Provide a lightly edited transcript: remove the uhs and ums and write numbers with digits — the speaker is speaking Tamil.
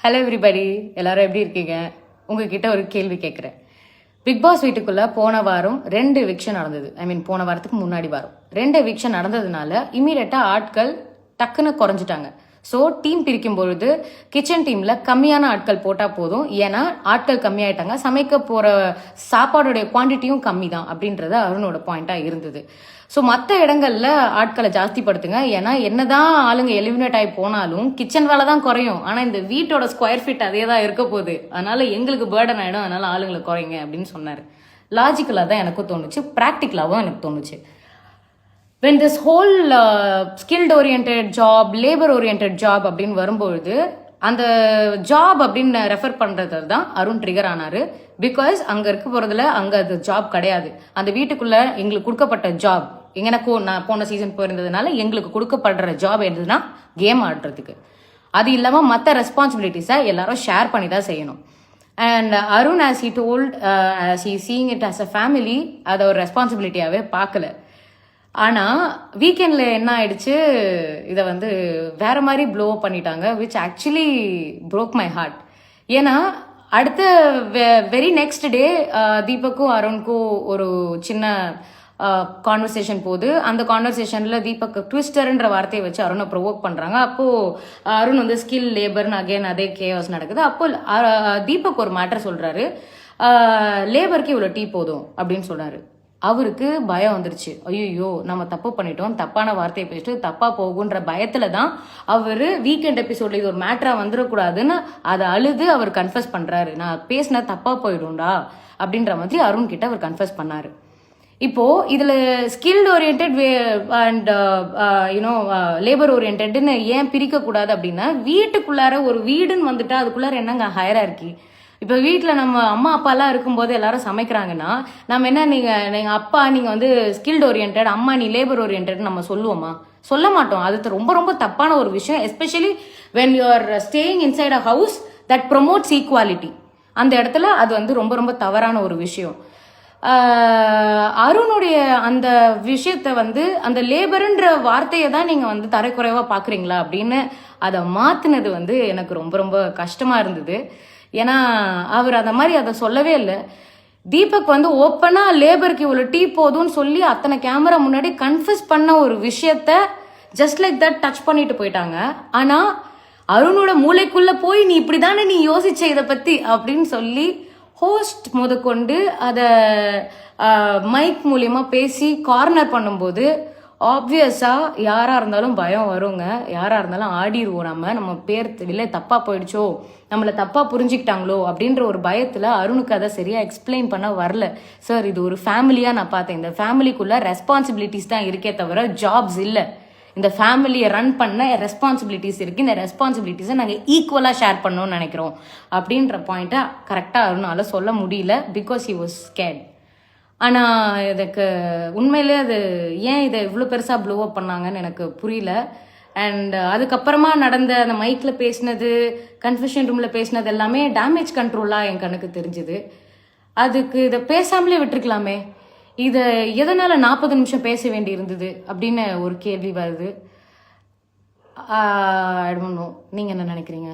ஹலோ எவ்ரிபடி, எல்லாரும் எப்படி இருக்கீங்க? உங்ககிட்ட ஒரு கேள்வி கேட்குறேன். பிக் பாஸ் வீட்டுக்குள்ள போன வாரம் 2 எவிக்ஷன் நடந்தது. போன வாரத்துக்கு முன்னாடி வாரம் 2 எவிக்ஷன் நடந்ததுனால இமீடியட்டா ஆட்கள் டக்குன்னு குறைஞ்சிட்டாங்க. ஸோ டீம் பிரிக்கும் பொழுது கிச்சன் டீம்ல கம்மியான ஆட்கள் போட்டால் போதும். ஏன்னா ஆட்கள் கம்மியாயிட்டாங்க, சமைக்க போற சாப்பாடுடைய குவான்டிட்டியும் கம்மி தான் அப்படின்றது அருணோட பாயிண்டா இருந்தது. ஸோ மற்ற இடங்கள்ல ஆட்களை ஜாஸ்திப்படுத்துங்க. ஏன்னா என்னதான் ஆளுங்க எலிமினேட் ஆகி போனாலும் கிச்சன் வேலை தான் குறையும். ஆனால் இந்த வீட்டோட ஸ்கொயர் ஃபீட் அதே தான் இருக்க போகுது. அதனால எங்களுக்கு பேர்டன் ஆகிடும். அதனால ஆளுங்களை குறைங்க அப்படின்னு சொன்னார். லாஜிக்கலாக தான் எனக்கும் தோணுச்சு, ப்ராக்டிக்கலாகவும் எனக்கு தோணுச்சு. when this whole skilled oriented job, labor oriented job அப்படின்னு வரும்பொழுது அந்த ஜாப் அப்படின்னு ரெஃபர் பண்ணுறது தான் அருண் ட்ரிகர் ஆனார். பிகாஸ் அங்கே இருக்க போகிறதுல அங்கே அது ஜாப் கிடையாது. அந்த வீட்டுக்குள்ளே எங்களுக்கு கொடுக்கப்பட்ட ஜாப், எனக்கும் நான் போன சீசன் போயிருந்ததுனால எங்களுக்கு கொடுக்கப்படுற ஜாப் எதுனா கேம் ஆடுறதுக்கு. அது இல்லாமல் மற்ற ரெஸ்பான்சிபிலிட்டிஸை எல்லாரும் ஷேர் பண்ணி தான் செய்யணும். And Arun as he told, as he seeing it as a family, அதை ஒரு ரெஸ்பான்சிபிலிட்டியாகவே பார்க்கல. ஆனால் வீக்கெண்டில் என்ன ஆயிடுச்சு, இதை வந்து வேற மாதிரி ப்ளோ பண்ணிட்டாங்க, which actually broke my heart. ஏன்னா அடுத்த வெரி நெக்ஸ்ட் டே தீபக்கும் அருணுக்கும் ஒரு சின்ன கான்வர்சேஷன் போகுது. அந்த கான்வர்சேஷனில் தீபக் ட்விஸ்டர்ன்ற வார்த்தையை வச்சு அருணை ப்ரொவோக் பண்ணுறாங்க. அப்போது அருண் வந்து ஸ்கில் லேபர்னு அகேன் அதே கேஸ் நடக்குது. அப்போ தீபக் ஒரு மேட்டர் சொல்கிறாரு, லேபருக்கு இவ்வளோ டீ போதும் அப்படின்னு சொல்கிறாரு. அவருக்கு பயம் வந்துருச்சு. ஐயோ நம்ம தப்பு பண்ணிட்டோம், தப்பான வார்த்தையை பேசிட்டு தப்பா போகுன்ற பயத்துல தான் அவர் வீக்கெண்ட் எபிசோட்ல இது ஒரு மேட்டரா வந்துடக்கூடாதுன்னு அதை அழுது அவர் கன்ஃபஸ் பண்றாரு. நான் பேசின தப்பா போயிடும்டா அப்படின்ற மாதிரி அருண் கிட்ட அவர் கன்ஃபஸ் பண்ணாரு. இப்போ இதுல skilled orient and you know labour ஓரியன்ட்னு ஏன் பிரிக்க கூடாது அப்படின்னா, வீட்டுக்குள்ளார ஒரு வீடுன்னு வந்துட்டா அதுக்குள்ளார என்னங்க ஹையரார்கி. இப்போ வீட்டில் நம்ம அம்மா அப்பாலாம் இருக்கும்போது எல்லாரும் சமைக்கிறாங்கன்னா நம்ம என்ன, நீங்கள் அப்பா நீங்கள் வந்து ஸ்கில்டு ஓரியன்ட், அம்மா நீ லேபர் ஓரியன்ட் நம்ம சொல்லுவோமா? சொல்ல மாட்டோம். அது ரொம்ப ரொம்ப தப்பான ஒரு விஷயம். Especially when you are staying inside a house that promotes equality. அந்த இடத்துல அது வந்து ரொம்ப ரொம்ப தவறான ஒரு விஷயம். அருணுடைய அந்த விஷயத்த வந்து அந்த லேபருன்ற வார்த்தையை தான் நீங்கள் வந்து தரைக்குறைவாக பார்க்குறீங்களா அப்படின்னு அதை மாற்றினது வந்து எனக்கு ரொம்ப ரொம்ப கஷ்டமாக இருந்தது. ஏன்னா அவர் அந்த மாதிரி அதை சொல்லவே இல்லை. தீபக் வந்து ஓப்பனாக லேபருக்கு இவ்வளோ டீ போதும்னு சொல்லி அத்தனை கேமரா முன்னாடி கன்ஃபஸ் பண்ண ஒரு விஷயத்த ஜஸ்ட் லைக் தட் டச் பண்ணிட்டு போயிட்டாங்க. ஆனால் அருணோட மூளைக்குள்ளே போய் நீ இப்படி தானே நீ யோசிச்ச இதை பற்றி அப்படின்னு சொல்லி ஹோஸ்ட் முதற்கொண்டு அதை மைக் மூலியமா பேசி கார்னர் பண்ணும்போது ஆப்வியஸாக யாராக இருந்தாலும் பயம் வருங்க. யாராக இருந்தாலும் ஆடிடுவோம். நம்ம பேர் இல்லை தப்பாக போயிடுச்சோ, நம்மளை தப்பாக புரிஞ்சுக்கிட்டாங்களோ அப்படின்ற ஒரு பயத்தில் அருணுக்கு அதை சரியாக எக்ஸ்பிளைன் பண்ண வரல. சார் இது ஒரு ஃபேமிலியாக நான் பார்த்தேன். இந்த ஃபேமிலிக்குள்ளே ரெஸ்பான்சிபிலிட்டிஸ் தான் இருக்கே தவிர ஜாப்ஸ் இல்லை. இந்த ஃபேமிலியை ரன் பண்ண ரெஸ்பான்சிபிலிட்டிஸ் இருக்குது. இந்த ரெஸ்பான்சிபிலிட்டிஸை நாங்கள் ஈக்குவலாக ஷேர் பண்ணணும்னு நினைக்கிறோம் அப்படின்ற பாயிண்ட்டை கரெக்டாக அருணால் சொல்ல முடியல. Because he was scared. ஆனால் எனக்கு உண்மையிலே அது ஏன் இதை இவ்வளோ பெருசாக ப்ளோ அப் பண்ணாங்கன்னு எனக்கு புரியல. அண்ட் அதுக்கப்புறமா நடந்த அந்த மைக்கில் பேசினது, கன்ஃபெஷன் ரூமில் பேசினது எல்லாமே டேமேஜ் கண்ட்ரோலாக என் கண்ணுக்கு தெரிஞ்சுது. அதுக்கு இதை பேசாமலே விட்டுருக்கலாமே. இதை எதனால் 40 நிமிஷம் பேச வேண்டி இருந்தது அப்படின்னு ஒரு கேள்வி வருது. ஐ டோன்ட் நோ, நீங்கள் என்ன நினைக்கிறீங்க?